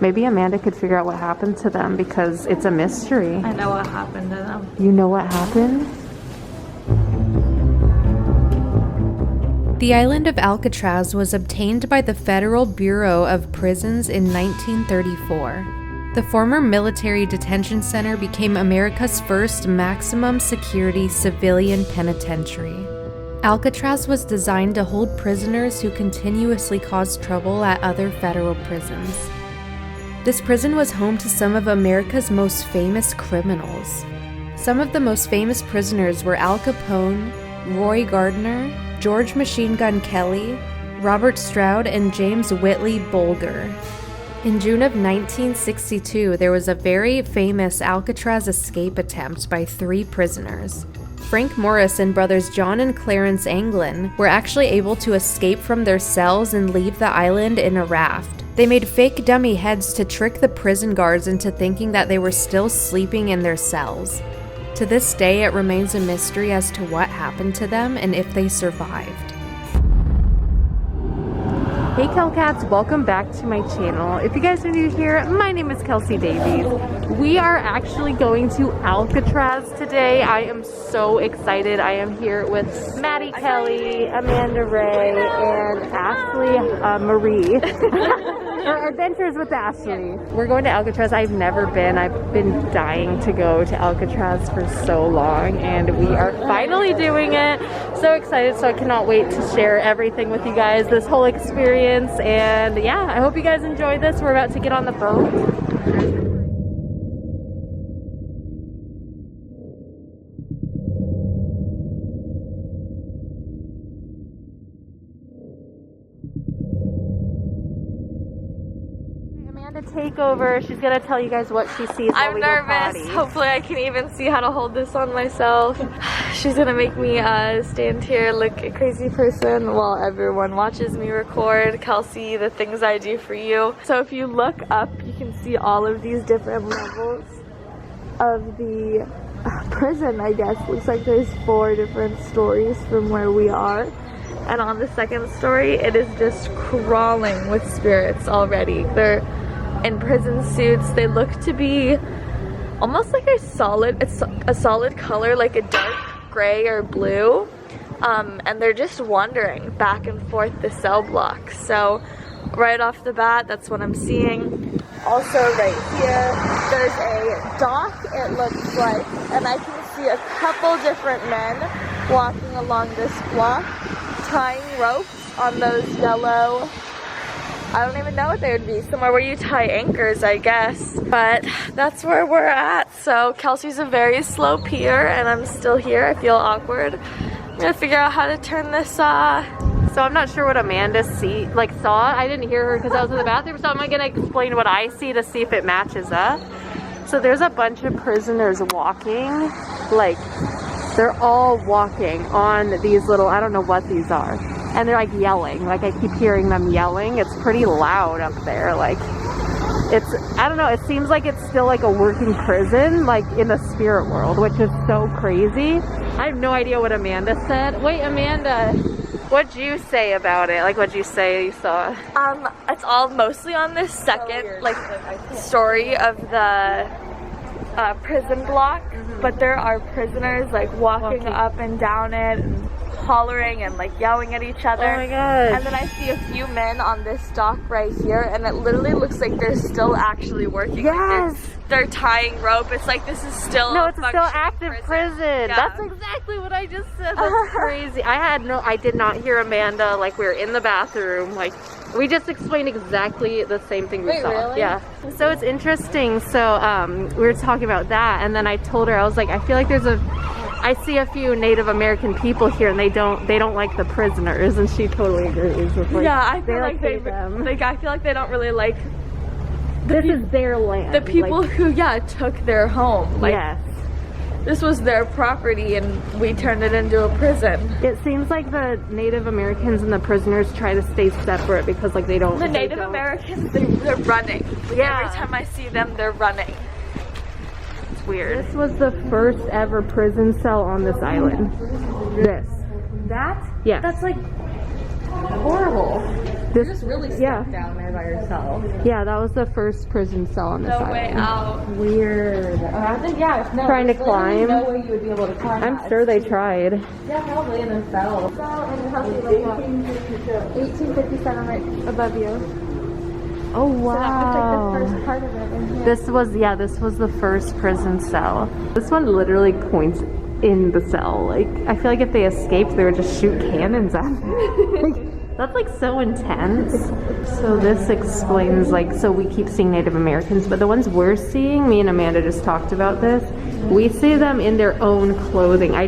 Maybe Amanda could figure out what happened to them because it's a mystery. I know what happened to them. You know what happened? The island of Alcatraz was obtained by the Federal Bureau of Prisons in 1934. The former military detention center became America's first maximum security civilian penitentiary. Alcatraz was designed to hold prisoners who continuously caused trouble at other federal prisons. This prison was home to some of America's most famous criminals. Some of the most famous prisoners were Al Capone, Roy Gardner, George Machine Gun Kelly, Robert Stroud, and James Whitley Bulger. In June of 1962, there was a very famous Alcatraz escape attempt by 3 prisoners. Frank Morris and brothers John and Clarence Anglin were actually able to escape from their cells and leave the island in a raft. They made fake dummy heads to trick the prison guards into thinking that they were still sleeping in their cells. To this day, it remains a mystery as to what happened to them and if they survived. Hey Kel Kats, welcome back to my channel. If you guys are new here, my name is Kelsi Davies. We are actually going to Alcatraz today. I am so excited. I am here with Mady Kelly, Amanda Raye, and Ashley Marie. Our adventures with Ashley. We're going to Alcatraz. I've never been. I've been dying to go to Alcatraz for so long, and we are finally doing it. So excited, so I cannot wait to share everything with you guys, this whole experience. And yeah, I hope you guys enjoy this. We're about to get on the boat. Take over. She's gonna tell you guys what she sees. I'm nervous. Hopefully I can even see how to hold this on myself. She's gonna make me stand here like a crazy person while everyone watches me record. Kelsi, the things I do for you. So if you look up, you can see all of these different levels of the prison, I guess. Looks like there's 4 different stories from where we are. And on the 2nd story, it is just crawling with spirits already. They're in prison suits. They look to be almost like it's a solid color, like a dark gray or blue, and they're just wandering back and forth the cell block. So right off the bat, that's what I'm seeing. Also right here, there's a dock, it looks like, and I can see a couple different men walking along this block, tying ropes on those yellow, I don't even know what they would be. Somewhere where you tie anchors, I guess. But that's where we're at. So Kelsi's a very slow peer and I'm still here. I feel awkward. I'm gonna figure out how to turn this So I'm not sure what Amanda saw. I didn't hear her because I was in the bathroom. So I'm gonna explain what I see to see if it matches up. So there's a bunch of prisoners walking. Like, they're all walking on these little, I don't know what these are. And they're like yelling, like I keep hearing them yelling. It's pretty loud up there. Like, I don't know, it seems like it's still like a working prison, like in the spirit world, which is so crazy. I have no idea what Amanda said. Wait, Amanda, what'd you say about it? Like, what'd you say you saw? It's all mostly on this second, story of the prison block, but there are prisoners like walking up and down it and hollering and like yelling at each other. Oh my gosh. And then I see a few men on this dock right here, and it literally looks like they're still actually working. Yes. Like they're tying rope. It's like this is still no, it's a still active prison. Yeah. That's exactly what I just said. That's crazy. I did not hear Amanda. Like, we were in the bathroom. Like, we just explained exactly the same thing we saw. Really? Yeah. So it's interesting. So we were talking about that, and then I told her, I was like, I feel like I see a few Native American people here, and they don't like the prisoners, and she totally agrees with, like, yeah, I feel I feel like they don't really like this is their land. The people like, who took their home. Like, yes. This was their property and we turned it into a prison. It seems like the Native Americans and the prisoners try to stay separate because, like, they don't. The Native Americans, they're running. Like, yeah. Every time I see them, they're running. It's weird. This was the first ever prison cell on this island. This. That? Yeah. That's like horrible. This, You're just really stuck yeah. down there by yourself. Yeah, that was the first prison cell on this No island. way out. Weird. I think, yeah, no, Trying to there's literally climb. no way you would be able to climb I'm that. sure they tried. Yeah, probably, and then fell. So, and how do you look up? 1857 right above you. Oh So that was like wow. the first part of it in here. This was the first prison cell. This one literally points in the cell. Like, I feel like if they escaped, they would just shoot cannons at them. Like, that's like so intense. So this explains, like, so we keep seeing Native Americans, but the ones we're seeing, me and Amanda just talked about this, we see them in their own clothing. I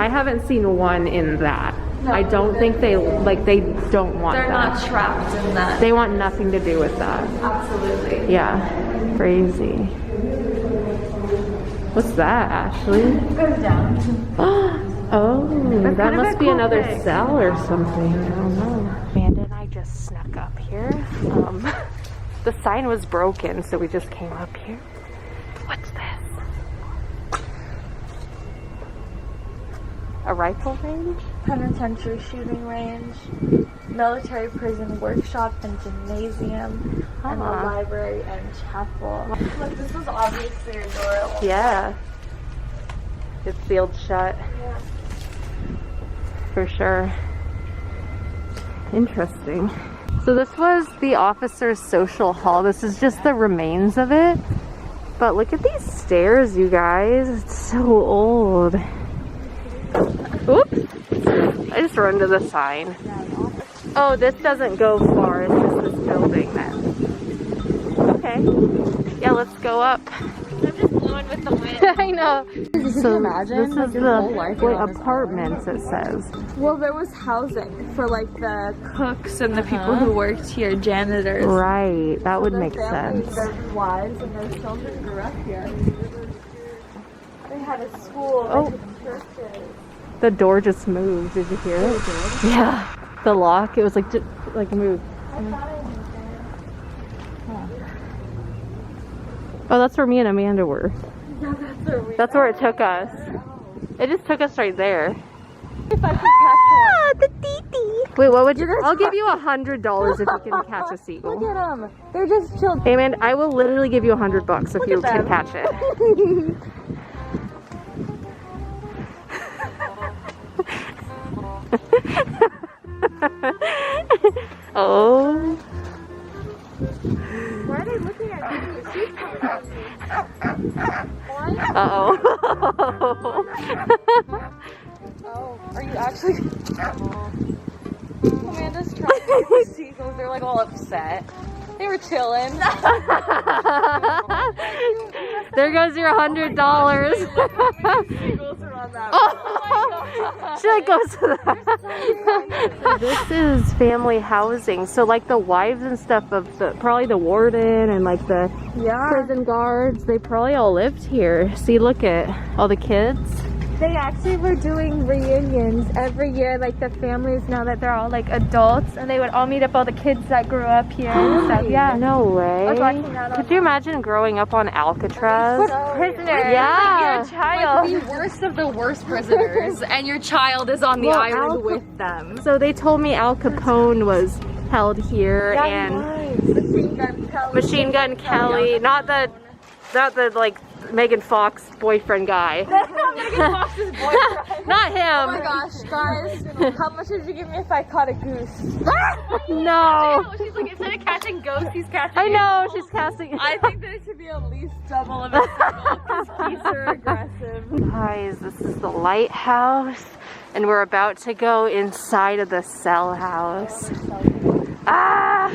haven't seen one in that. No, I don't think they don't want They're that. not trapped in that. They want nothing to do with that. Absolutely. Yeah, crazy. What's that, Ashley? It goes down. Oh, that kind of must a be cool another thing. cell or something. I don't know. Amanda and I just snuck up here. The sign was broken, so we just came up here. What's this? A rifle range? Penitentiary shooting range, military prison workshop and gymnasium, and a library and chapel. Look, this was obviously a door. Yeah. It's sealed shut. Yeah. For sure. Interesting. So this was the officer's social hall. This is just the remains of it. But look at these stairs, you guys. It's so old. Oops. I just run to the sign. Oh, this doesn't go far. It's just this building then. Okay. Yeah, let's go up. I'm just blowing with the wind. I know. So imagine, this like, is your the whole life wait, on this apartments, it says. Well, there was housing for like the cooks and the people who worked here, janitors. Right. That would Their make families, sense. Their wives and their children grew up here. They had a school. Oh. They had churches. The door just moved. Did you hear it? Yeah. The lock. It was like moved. I thought I knew Oh, that's where me and Amanda were. that. That's where it took us. It just took us right there. If I could catch one. The tee. Wait, what would you? I'll give you $100 if you can catch a seagull. Look at them. They're just chilled. Hey man, I will literally give you $100 if you can catch it. Oh. Why are they looking at me? She's coming at me. Uh-oh. Oh, are you actually? Amanda's trying to get the seagulls. They're like all upset. They were chilling. There goes your $100. Seagulls are on that. Oh, should I go to that? This is family housing. So like the wives and stuff of probably the warden and like the prison guards, they probably all lived here. See, look at all the kids. They actually were doing reunions every year, like the families now that they're all like adults, and they would all meet up all the kids that grew up here and stuff. Yeah. No way. I was watching that on Could you imagine growing up on Alcatraz? prisoners. Yeah. Your child. The worst of the worst prisoners, and your child is on the Well, island with them. So they told me Al Capone was held here and Machine Gun Kelly. Machine Gun Kelly, not the like Megan Fox boyfriend guy. Fox's boyfriend. Not him. Oh my gosh, guys. How much would you give me if I caught a goose? No. She's like, instead of catching ghosts, he's catching. I know, she's casting. I think that it should be at least double of a single because geese are aggressive. Guys, this is the lighthouse, and we're about to go inside of the cell house. Ah!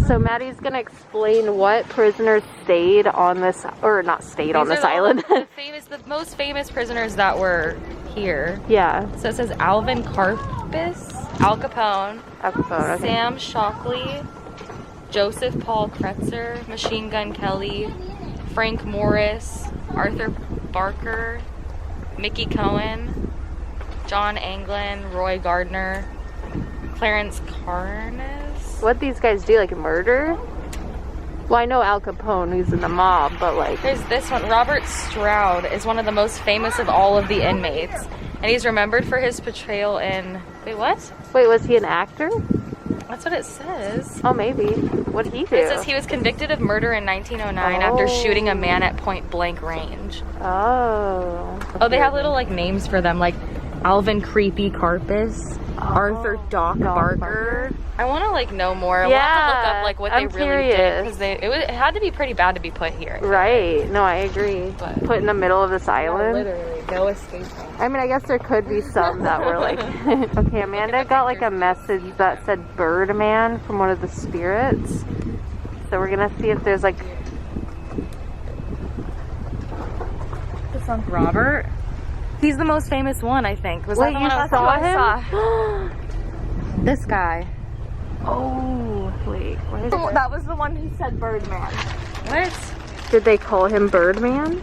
So Maddie's gonna explain what prisoners stayed on this, or not stayed on this island. The most famous prisoners that were here. Yeah. So it says Alvin Karpis, Al Capone, Al Capone, okay. Sam Shockley, Joseph Paul Kretzer, Machine Gun Kelly, Frank Morris, Arthur Barker, Mickey Cohen, John Anglin, Roy Gardner, Clarence Carnes. What these guys do, like murder? Well, I know Al Capone, who's in the mob, but like... There's this one. Robert Stroud is one of the most famous of all of the inmates. And he's remembered for his portrayal in... Wait, what? Wait, was he an actor? I That's what it says. Oh, maybe. What'd he do? It says he was convicted of murder in 1909 after shooting a man at point blank range. Oh. Oh, they have little like names for them, like Alvin Creepy Carpus, Arthur Doc Barker. I want to like know more. I want to look up like what they really did, because it had to be pretty bad to be put here. Right. No, I agree. But put in the middle of this island. Literally, no escape. I mean, I guess there could be some that were like... Okay, Amanda got like a message that said Birdman from one of the spirits. So we're gonna see if there's like... This one's Robert. He's the most famous one, I think. Was Wait, that the you one I saw him? This guy. Oh, wait. What is it? That was the one who said Birdman. What? Did they call him Birdman?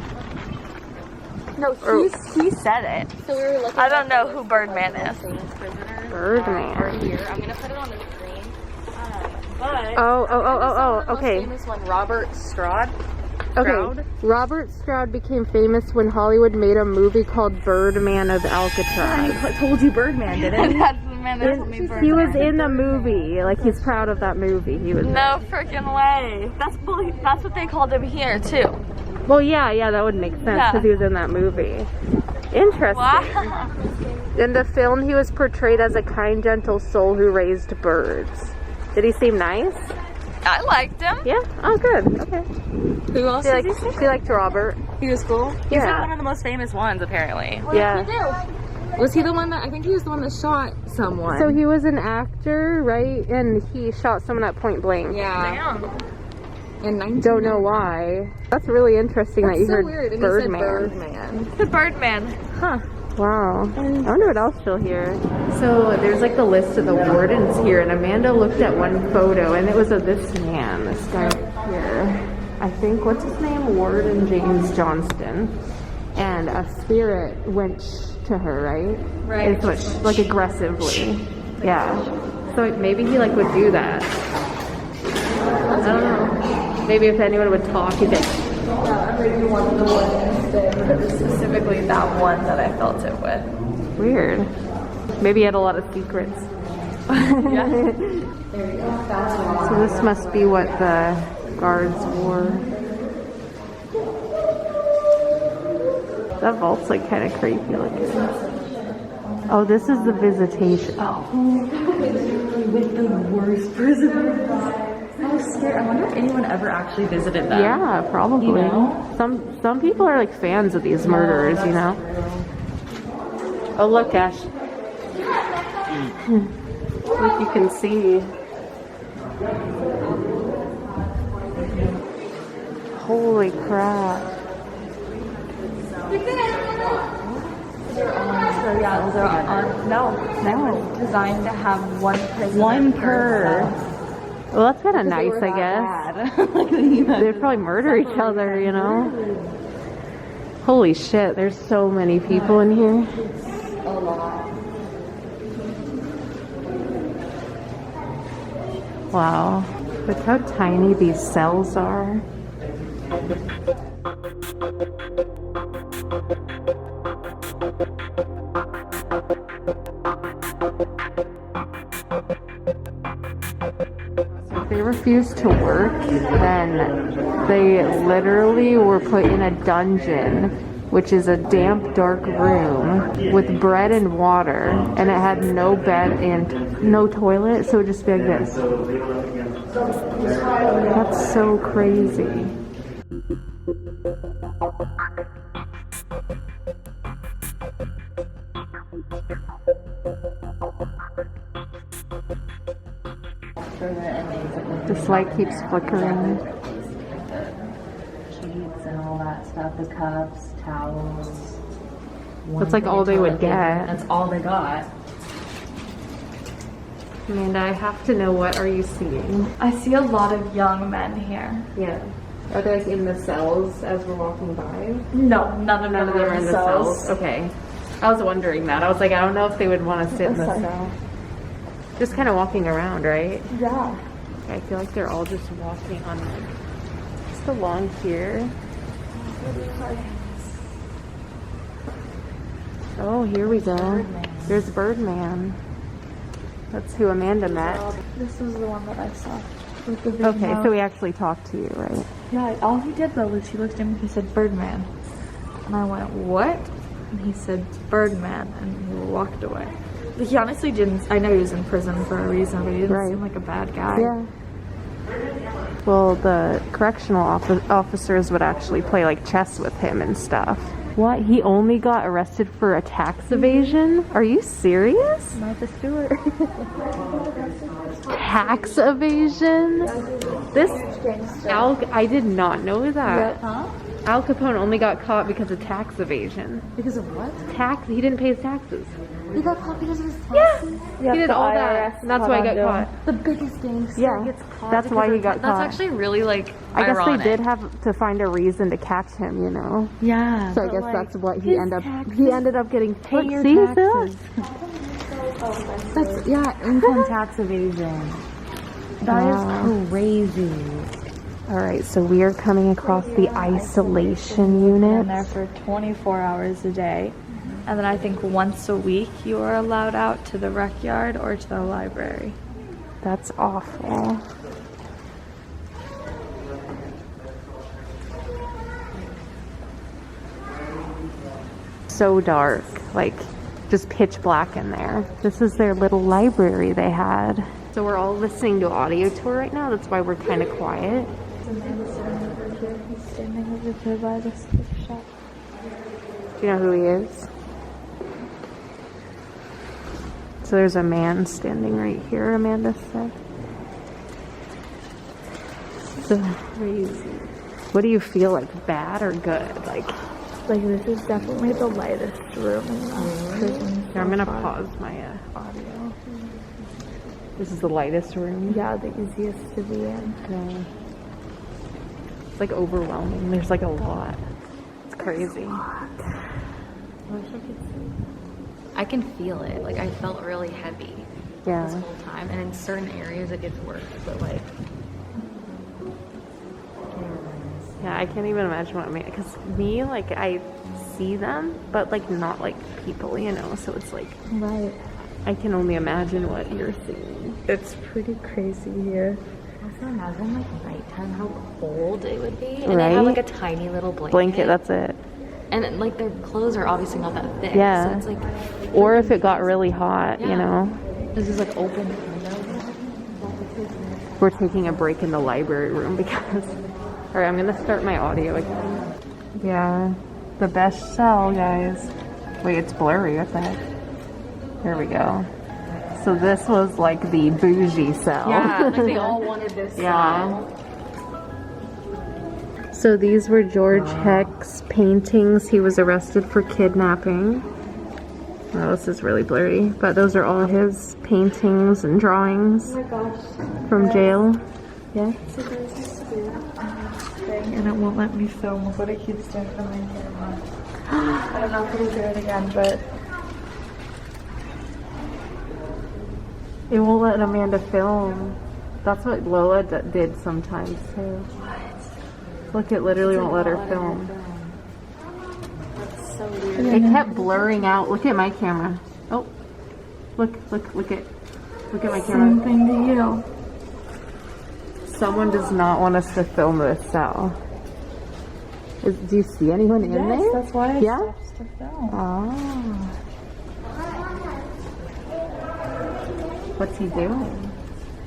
No, he said it. So we were looking. I don't know who Birdman is. Birdman. Right here. I'm gonna put it on the screen. But Oh, the okay. most famous one, Robert Stroud. Okay, Robert Stroud became famous when Hollywood made a movie called Birdman of Alcatraz. I told you Birdman, didn't he? That's the man that told me Birdman. He was in the movie. Like, he's proud of that movie. He was. No freaking way. That's what they called him here too. Well, yeah, that would make sense because he was in that movie. Interesting. Wow. In the film, he was portrayed as a kind, gentle soul who raised birds. Did he seem nice? I liked him. Yeah? Oh, good. Okay. Who else? She liked Robert. He was cool. He's Yeah. like one of the most famous ones, apparently. Yeah. Was he the one that? I think he was the one that shot someone. So he was an actor, right? And he shot someone at point blank. Yeah. In 19. Don't know why. That's really interesting that you heard weird. And Birdman. He said Birdman. The Birdman. Huh. Wow. I wonder what else she'll hear. So there's like the list of the wardens here, and Amanda looked at one photo, and it was of this man, this guy here. I think, what's his name? Warden James Johnston. And a spirit went to her, right? Right. It's what, like aggressively. Yeah. So maybe he like would do that. I don't know. Maybe if anyone would talk, he'd be Maybe one of the ones did, but it was specifically that one that I felt it with. weird. Maybe he had a lot of secrets. Yeah. So this must be what the guards wore. That vault's like kind of creepy looking. Oh, this is the visitation. Oh. With the worst prisoners. I was scared. I wonder if anyone ever actually visited them. Yeah, probably. You know? Some people are like fans of these murderers, you know. Oh, look, Ash. Look, you can see. Holy crap. So yeah, those are on. No. Designed to have one prisoner. One per. Well, that's kind of nice, I guess. They'd probably murder each other, you know? Holy shit, there's so many people in here. A lot. Wow. Look how tiny these cells are. If they refused to work, then they literally were put in a dungeon, which is a damp, dark room with bread and water, and it had no bed and no toilet, so it would just be like this. That's so crazy. This light keeps flickering. Sheets and all that stuff, the cups, towels. That's like all they would get. That's all they got. Amanda, I have to know, what are you seeing? I see a lot of young men here. Yeah. Are they like in the cells as we're walking by? No, none of them are in the cells. Okay. I was wondering that. I was like, I don't know if they would want to sit in the cell. Just kind of walking around, right? Yeah. I feel like they're all just walking on like just along here. Oh, here we go. There's Birdman. That's who Amanda met. This is the one that I saw. With the big Okay, mouth. so he actually talked to you, right? Yeah, all he did though was he looked at me, he said Birdman. And I went, what? And he said Birdman, and he walked away. But he honestly didn't, I know he was in prison for a reason, but he didn't seem like a bad guy. Yeah. Well, the correctional officers would actually play like chess with him and stuff. What? He only got arrested for a tax evasion? Are you serious? Martha Stewart. Tax evasion? This I did not know that. Huh? Al Capone only got caught because of tax evasion. Because of what? Tax? He didn't pay his taxes. He got caught because of his taxes? Yeah. He did all that. And that's why he got caught. The biggest gangster gets caught. That's why he got caught. That's actually really like I guess ironic. they did have to find a reason to catch him, you know. Yeah. So I guess that's what he ended up getting. Pay your See, taxes. That's, income tax evasion. That is crazy. All right, so we are coming across the isolation In unit. there for 24 hours a day. And then I think once a week you are allowed out to the rec yard or to the library. That's awful. So dark, like just pitch black in there. This is their little library they had. So we're all listening to audio tour right now. That's why we're kind of quiet. The man sitting over here, he's standing over here by this gift shop. Do you know who he is? So there's a man standing right here, Amanda said. So crazy. What do you feel, like bad or good? Like this is definitely the lightest room in the prison. here, I'm gonna pause my audio. This is the lightest room. Yeah, the easiest to be in. Yeah. It's like overwhelming. There's like a lot. It's crazy. I can feel it. Like I felt really heavy Yeah. this whole time, and in certain areas it gets worse. But like, Yeah, I can't even imagine what I mean. Because me, like, I see them, but like not like people, you know. So it's like, Right. I can only imagine what you're seeing. It's pretty crazy here. also imagine like nighttime how cold it would be, and Right? they have like a tiny little Blanket, that's it. And like their clothes are obviously not that thick. Yeah. So it's like, Or if it got really hot, you Yeah. know. this is like open window. We're taking a break in the library room because... Alright, I'm gonna start my audio again. Yeah, the best cell, guys. Wait, it's blurry, what the heck? Here we go. So this was like the bougie cell. Yeah, like they all wanted this. Yeah. So these were George Heck's paintings. He was arrested for kidnapping. Oh, this is really blurry, but those are all his paintings and drawings from jail. Yeah. So there's a spoon on this thing, and it won't let me film, but it keeps doing it on my camera. I don't know if it'll do it again, but It won't let Amanda film. That's what Lola did sometimes too. Look, it literally won't let her film. that's so weird. It kept blurring out. Look at my camera. Oh, look at my Same camera. thing to you. Someone does not want us to film this cell. Do you see anyone in Yes, there? that's why I Yeah? stopped to film. Oh. What's he doing?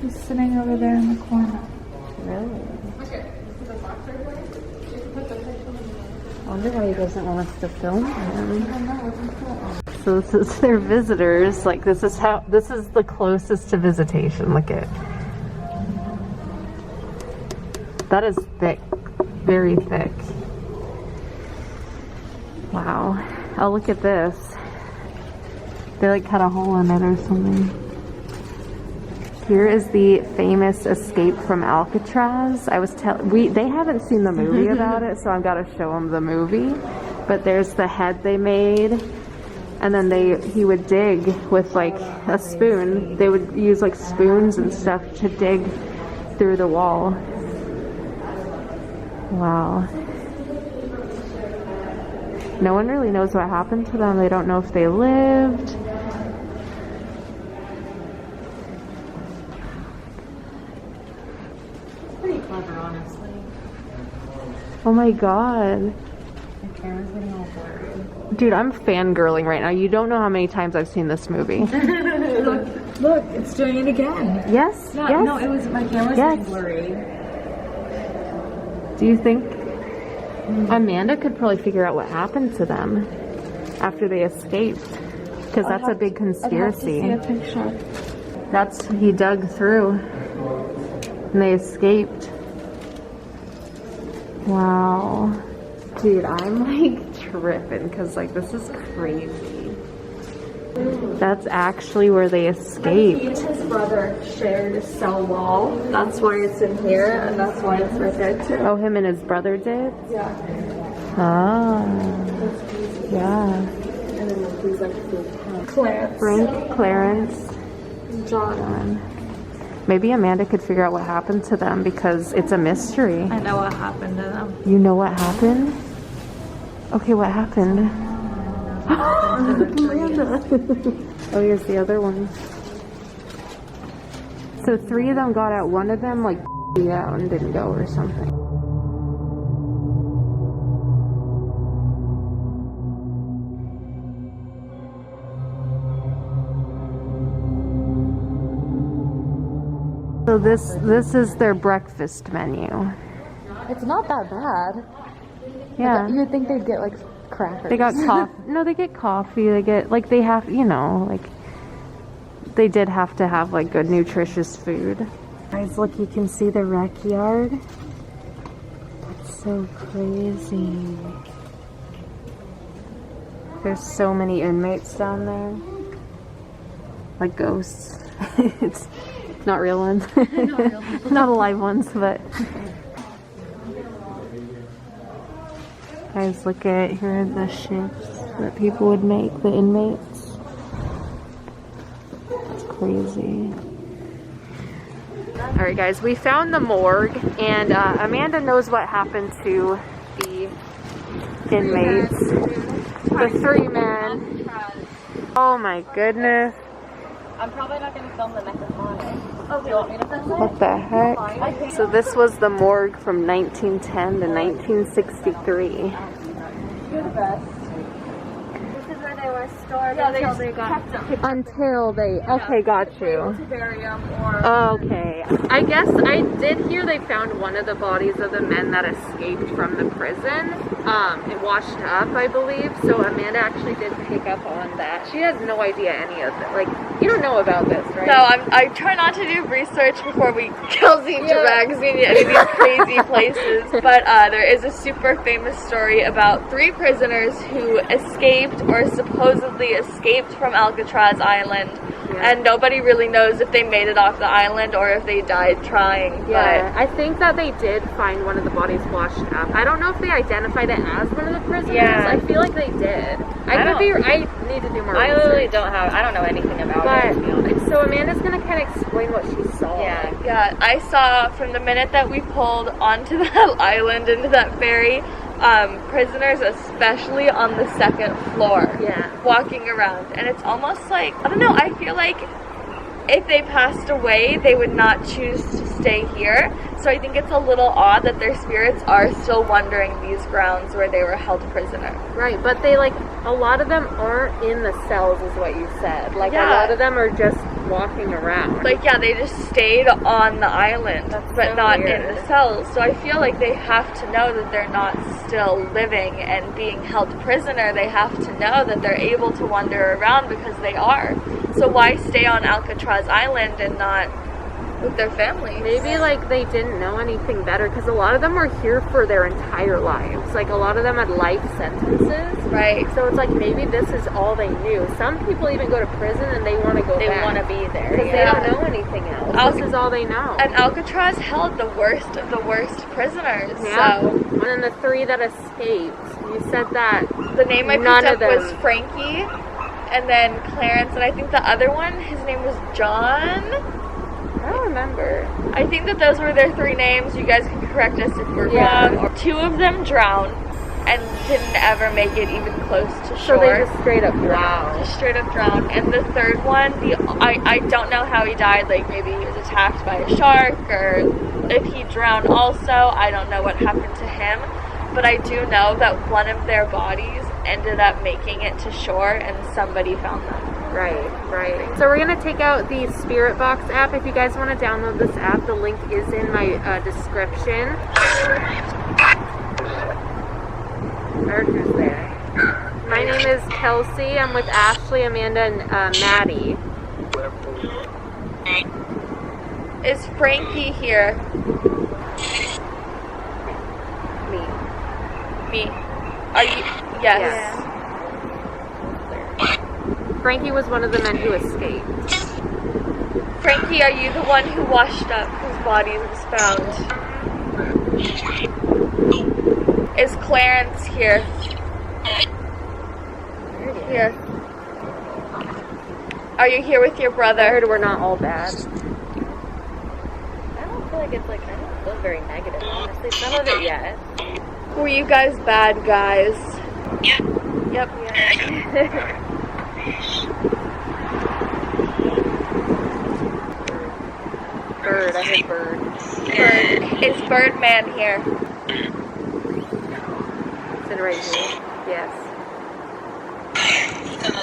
He's sitting over there in the corner. Really? I wonder why he doesn't want us to film him. So this is their visitors. Like this is the closest to visitation. Look at. That is thick. Very thick. Wow. Oh, look at this. They like cut a hole in it or something. Here is the famous escape from Alcatraz. They haven't seen the movie about it, so I've got to show them the movie. But there's the head they made, and then he would dig with like a spoon. They would use like spoons and stuff to dig through the wall. Wow. No one really knows what happened to them. They don't know if they lived. Oh my god. Dude, I'm fangirling right now. You don't know how many times I've seen this movie. Look, it's doing it again. Yes? Yeah, yes. no, it was my camera's getting blurry. Do you think Amanda could probably figure out what happened to them after they escaped? Because that's a big conspiracy. I'd have to see a picture. That's, he dug through and they escaped. Wow. Dude, I'm like tripping because like this is crazy. That's actually where they escaped. He and his brother shared a cell wall. That's why it's in here, and that's why it's right there too. Oh, him and his brother did? Yeah. Ah. Yeah. And then like, he's like Clarence. Frank, Clarence, John. Maybe Amanda could figure out what happened to them because it's a mystery. I know what happened to them. You know what happened? Okay, what happened? Oh, here's the other one. So 3 of them got out. One of them like out and didn't go or something. So this is their breakfast menu. It's not that bad. Yeah. Like, you'd think they'd get like crackers. They got coffee. No, they get coffee. They get like they have, you know, like they did have to have like good nutritious food. Guys, look, you can see the rec yard. That's so crazy. There's so many inmates down there. Like ghosts. It's not real ones. Not alive ones, but guys, look at here are the shifts that people would make, the inmates. It's crazy. Alright guys, we found the morgue and Amanda knows what happened to the inmates. The 3 men. Oh my goodness. I'm probably not going to film the necrophonic. Oh, do you want me to film it? What the heck? So this was the morgue from 1910 to 1963. You're the best. This is where they were stored until they got Until they, okay, got you. to bury them or... Okay. I guess I did hear they found one of the bodies of the men that escaped from the prison. It washed up, I believe. So Amanda actually did pick up on that. She has no idea any of it. Like, you don't know about this, right? No, I try not to do research before Kelsi drags me to any of these crazy places. But there is a super famous story about 3 prisoners who escaped or supposedly escaped from Alcatraz Island. Yeah. And nobody really knows if they made it off the island or if they died trying. Yeah, I think that they did find one of the bodies washed up. I don't know if they identified it as one of the prisoners. Yeah. I feel like they did. I need to do more I research. literally I don't know anything about it. To be honest. So Amanda's gonna kind of explain what she saw. Yeah. Yeah, I saw from the minute that we pulled onto that island, into that ferry, prisoners, especially on the 2nd floor, walking around. And it's almost like, I don't know, I feel like if they passed away, they would not choose to stay here. So I think it's a little odd that their spirits are still wandering these grounds where they were held prisoner. Right, but they like, a lot of them aren't in the cells is what you said. Like a lot of them are just walking around. Like, yeah, they just stayed on the island, but so not weird. in the cells. So I feel like they have to know that they're not still living and being held prisoner. They have to know that they're able to wander around because they are. So why stay on Alcatraz Island and not with their families? Maybe like they didn't know anything better because a lot of them were here for their entire lives. Like a lot of them had life sentences. Right. So it's like maybe this is all they knew. Some people even go to prison and they want to go back. They want to be there. Because they don't know anything else. This is all they know. And Alcatraz held the worst of the worst prisoners. Yeah. So And then the 3 that escaped, you said that the name I none picked of up them was Frankie, and then Clarence, and I think the other one, his name was John. I don't remember. I think that those were their 3 names. You guys can correct us if we're wrong. 2 of them drowned and didn't ever make it even close to shore. So they just straight up drowned. Just straight up drowned. And the 3rd one, I don't know how he died. Like maybe he was attacked by a shark, or if he drowned also. I don't know what happened to him. but I do know that one of their bodies ended up making it to shore and somebody found them. Right. So we're gonna take out the Spirit Box app. If you guys want to download this app, the link is in my description. Or who's there? My name is Kelsi. I'm with Ashley, Amanda, and Mady. Is Frankie here? Me. Are you? Yes. Frankie was one of the men who escaped. Frankie, are you the one who washed up, whose body was found? Is Clarence here? Here. Are you here with your brother? I heard we're not all bad. I don't feel like it's like, I don't feel very negative, honestly. Some of it, yes. Were you guys bad guys? Yeah. Yep. Bird, I heard bird. Bird. Is Birdman here? Sit right here. Yes.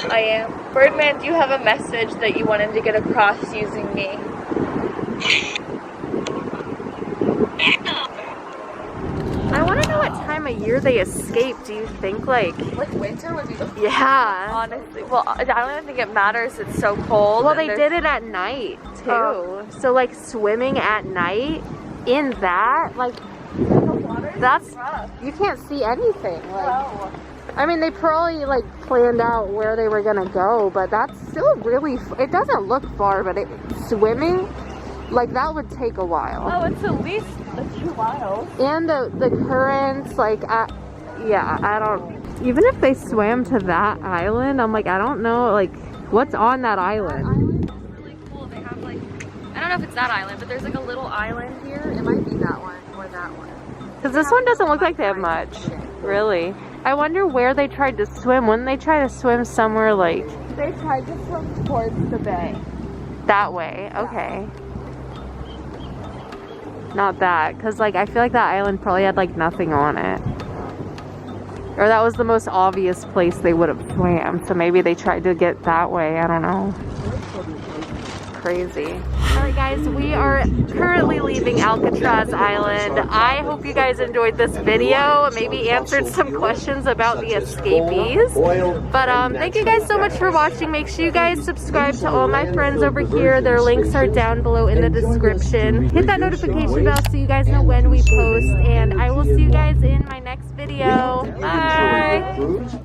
I am. Birdman, do you have a message that you wanted to get across using me? I want to know what time of year they escaped. Do you think like Winter would be the yeah? Honestly, well, I don't even think it matters. It's so cold. Well, they did it at night too. Oh. So like swimming at night in that, like that's you can't see anything. Like, I mean, they probably like planned out where they were gonna go, but that's still really. It doesn't look far, but swimming like that would take a while. Oh, it's at least a few miles. And the currents, like, yeah, I don't. Even if they swam to that island, I'm like, I don't know, like, what's on that island? That island is really cool. They have like, I don't know if it's that island, but there's like a little island here. It might be that one or that one. Because this one doesn't look like they have much, really. I wonder where they tried to swim. Wouldn't they try to swim somewhere like They tried to swim towards the bay. that way? Okay. Not that, because like I feel like that island probably had like nothing on it. Or that was the most obvious place they would have swam. So maybe they tried to get that way. I don't know. Crazy. Alright guys, we are currently leaving Alcatraz Island. I hope you guys enjoyed this video. Maybe answered some questions about the escapees. But thank you guys so much for watching. Make sure you guys subscribe to all my friends over here. Their links are down below in the description. Hit that notification bell so you guys know when we post. And I will see you guys in my next video. Bye!